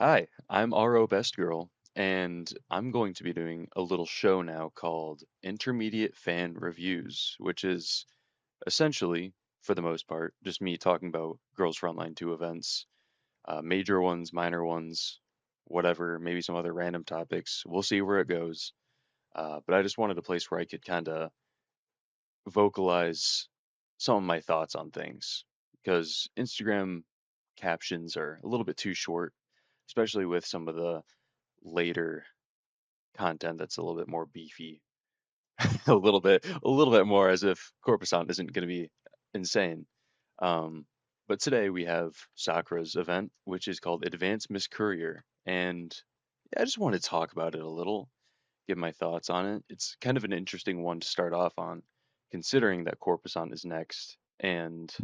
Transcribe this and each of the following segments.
Hi, I'm RO Best Girl, and I'm going to be doing a little show now called Intermediate Fan Reviews, which is essentially, for the most part, just me talking about Girls Frontline 2 events, major ones, minor ones, whatever, maybe some other random topics. We'll see where it goes. But I just wanted a place where I could kind of vocalize some of my thoughts on things because Instagram captions are a little bit too short, especially with some of the later content that's a little bit more beefy, a little bit more as if Corpusant isn't going to be insane. Um, but today we have Sakura's event, which is called Advanced Miss Courier, and yeah, I just want to talk about it a little, give my thoughts on it. It's kind of an interesting one to start off on, considering that Corpusant is next, and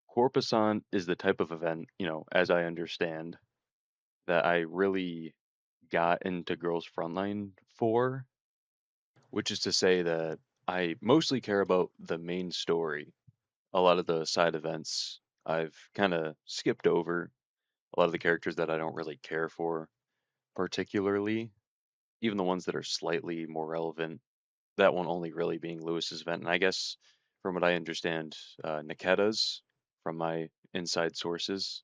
Corpusant is the type of event, as I understand, that I really got into Girls Frontline for, which is to say that I mostly care about the main story. A lot of the side events I've kind of skipped over. A lot of the characters that I don't really care for, particularly, even the ones that are slightly more relevant. That one only really being Lewis's event. And I guess, from what I understand, Niketa's, from my inside sources,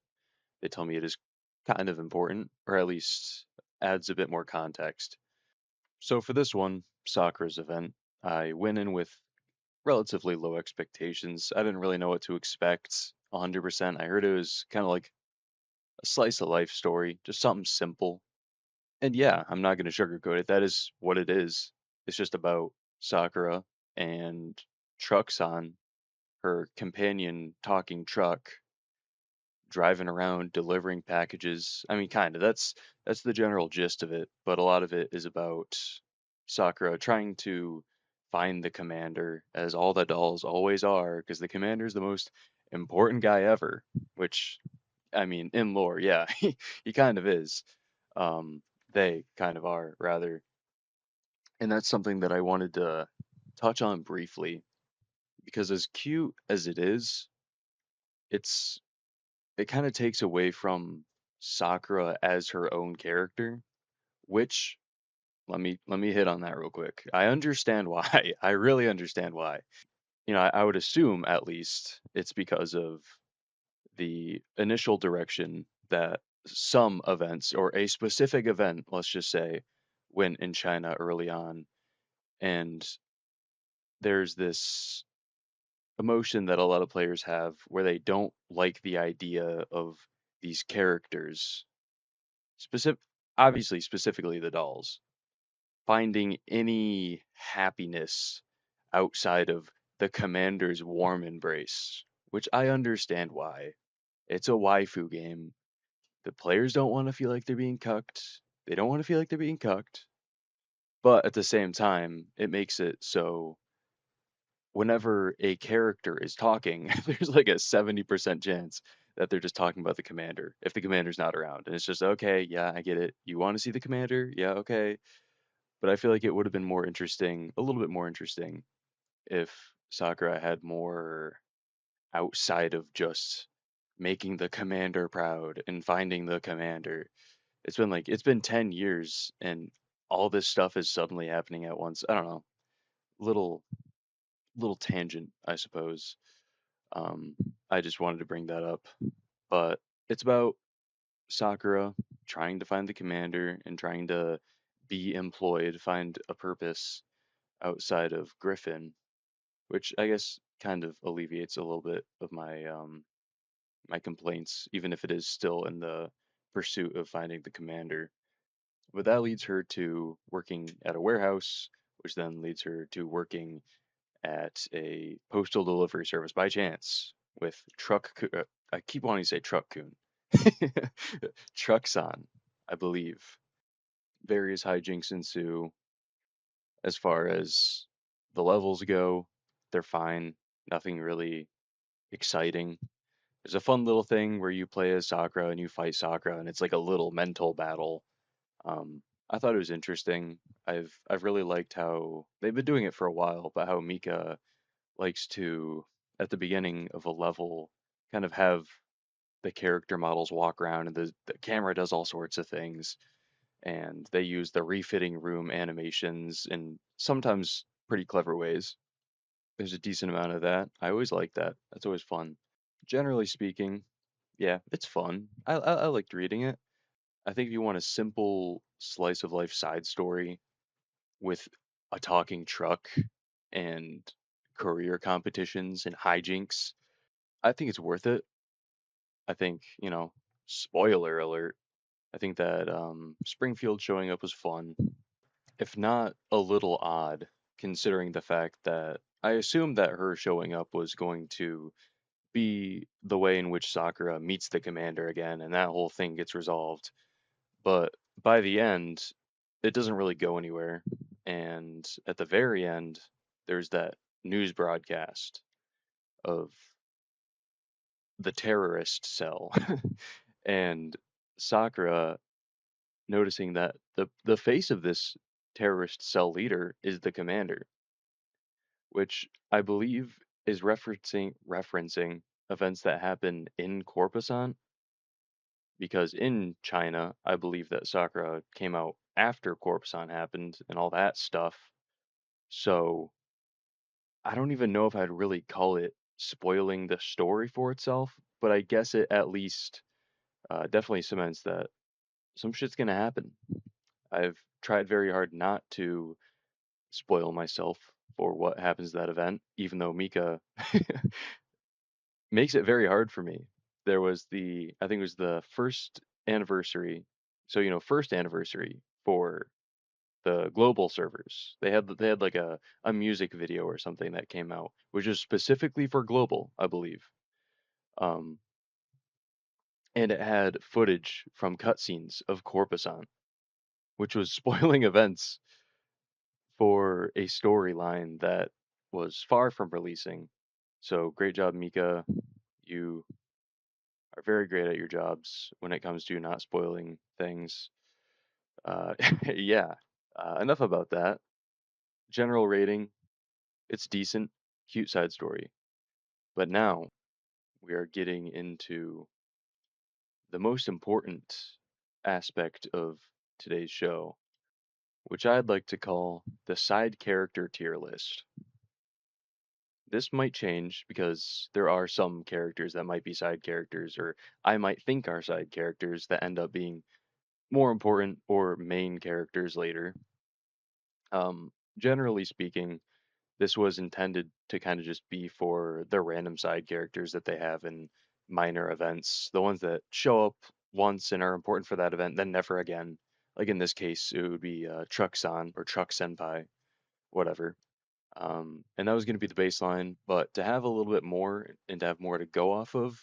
they tell me it is kind of important, or at least adds a bit more context. So for this one, Sakura's event, I went in with relatively low expectations. I didn't really know what to expect 100%. I heard it was kind of like a slice of life story, just something simple. And yeah, I'm not going to sugarcoat it. That is what it is. It's just about Sakura and Truckson, her companion talking truck, driving around delivering packages. I mean, kind of. That's the general gist of it, but a lot of it is about Sakura trying to find the commander, as all the dolls always are, because the commander's the most important guy ever, which I mean, in lore, yeah, he kind of is. They kind of are, rather. And that's something that I wanted to touch on briefly, because as cute as it is, it's it kind of takes away from Sakura as her own character, which let me hit on that real quick. I understand why. I really understand why. I would assume at least it's because of the initial direction that some events or a specific event, let's just say, went in China early on, and there's this emotion that a lot of players have where they don't like the idea of these characters, specific obviously specifically the dolls, finding any happiness outside of the commander's warm embrace, which I understand why. It's a waifu game. The players don't want to feel like they're being cucked. They don't want to feel like they're being cucked. But at the same time, it makes it so whenever a character is talking, there's like a 70% chance that they're just talking about the commander if the commander's not around. And it's just, okay, yeah, I get it. You want to see the commander? Yeah, okay. But I feel like it would have been more interesting, a little bit more interesting, if Sakura had more outside of just making the commander proud and finding the commander. It's been 10 years and all this stuff is suddenly happening at once. I don't know. Little little tangent, I suppose. Um, I just wanted to bring that up. But it's about Sakura trying to find the commander and trying to be employed, find a purpose outside of Griffin, which I guess kind of alleviates a little bit of my complaints, even if it is still in the pursuit of finding the commander. But that leads her to working at a warehouse, which then leads her to working at a postal delivery service by chance with I keep wanting to say Truck Coon. Truckson, I believe. Various hijinks ensue as far as the levels go. They're fine. Nothing really exciting. There's a fun little thing where you play as Sakura and you fight Sakura, and it's like a little mental battle. I thought it was interesting. I've really liked how they've been doing it for a while, but how Mika likes to, at the beginning of a level, kind of have the character models walk around and the camera does all sorts of things, and they use the refitting room animations in sometimes pretty clever ways. There's a decent amount of that. I always like that. That's always fun. Generally speaking, yeah, it's fun. I liked reading it. I think if you want a simple slice of life side story with a talking truck and career competitions and hijinks, I think it's worth it. I think, spoiler alert, I think that Springfield showing up was fun, if not a little odd, considering the fact that I assumed that her showing up was going to be the way in which Sakura meets the commander again and that whole thing gets resolved. But by the end, it doesn't really go anywhere. And at the very end, there's that news broadcast of the terrorist cell and Sakura noticing that the face of this terrorist cell leader is the commander, which I believe is referencing events that happen in Corpusant, because in China, I believe that Sakura came out after Corpusant happened and all that stuff. So I don't even know if I'd really call it spoiling the story for itself, but I guess it at least definitely cements that some shit's gonna happen. I've tried very hard not to spoil myself for what happens at that event, even though Mika makes it very hard for me. There was I think it was the first anniversary. So, first anniversary for the global servers. They had like a music video or something that came out, which is specifically for global, I believe. Um, and it had footage from cutscenes of Corpusant, which was spoiling events for a storyline that was far from releasing. So great job, Mika. You are very great at your jobs when it comes to not spoiling things. Uh, yeah. Enough about that. General rating, it's decent, cute side story. But now we are getting into the most important aspect of today's show, which I'd like to call the side character tier list. This might change because there are some characters that might be side characters, or I might think are side characters that end up being more important or main characters later. Generally speaking, this was intended to kind of just be for the random side characters that they have in minor events, the ones that show up once and are important for that event, then never again. Like in this case, it would be Truck-san or Truck Senpai, whatever. And that was going to be the baseline, but to have a little bit more and to have more to go off of,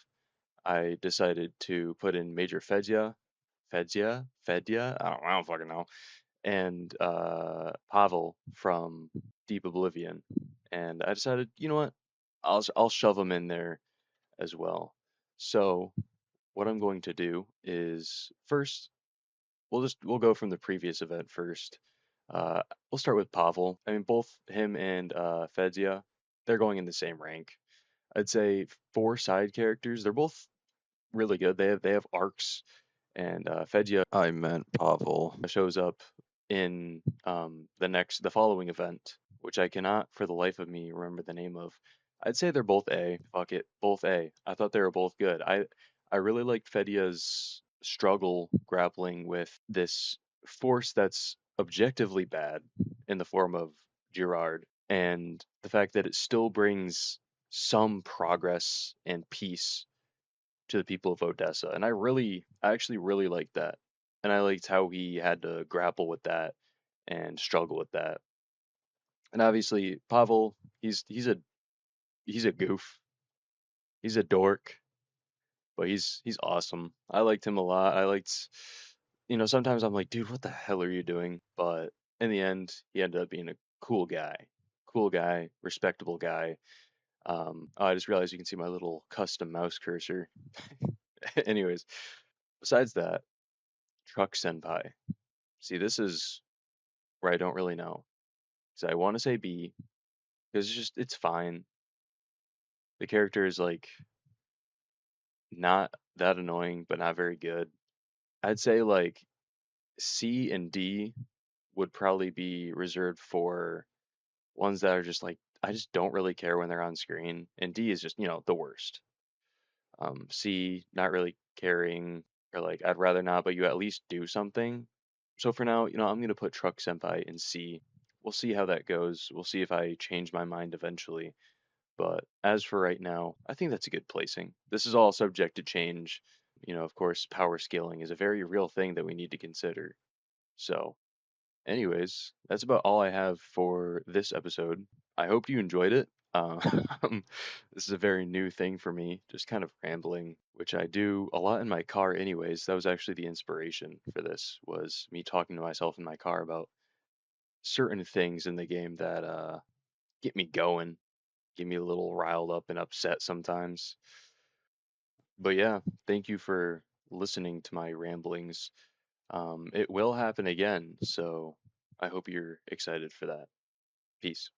I decided to put in Major Fedia, I don't fucking know, and Pavel from Deep Oblivion. And I decided, you know what, I'll shove them in there as well. So what I'm going to do is first we'll go from the previous event first. Uh, we'll start with Pavel. I mean, both him and Fedzia, they're going in the same rank. I'd say four side characters. They're both really good. They have arcs, and Fedzia, I meant Pavel, shows up in the following event, which I cannot for the life of me remember the name of. I'd say they're both A. Fuck it, both A. I thought they were both good. I really liked Fedia's struggle grappling with this force that's objectively bad in the form of Girard, and the fact that it still brings some progress and peace to the people of Odessa. And I actually really liked that. And I liked how he had to grapple with that and struggle with that. And obviously, Pavel, he's a goof. He's a dork, but he's awesome. I liked him a lot. Sometimes I'm like, dude, what the hell are you doing? But in the end, he ended up being a cool guy, respectable guy. Oh, I just realized you can see my little custom mouse cursor. Anyways, besides that, Truck Senpai. See, this is where I don't really know. Because I want to say B, because it's fine. The character is like not that annoying, but not very good. I'd say like C and D would probably be reserved for ones that are just like I just don't really care when they're on screen, and D is just the worst. C, not really caring, or like I'd rather not, but you at least do something. So for now, I'm gonna put Truck Senpai in C. We'll see how that goes. We'll see if I change my mind eventually. But as for right now, I think that's a good placing. This is all subject to change. Of course, power scaling is a very real thing that we need to consider. So, anyways, that's about all I have for this episode. I hope you enjoyed it. This is a very new thing for me, just kind of rambling, which I do a lot in my car anyways. That was actually the inspiration for this, was me talking to myself in my car about certain things in the game that get me going, get me a little riled up and upset sometimes. But yeah, thank you for listening to my ramblings. It will happen again, so I hope you're excited for that. Peace.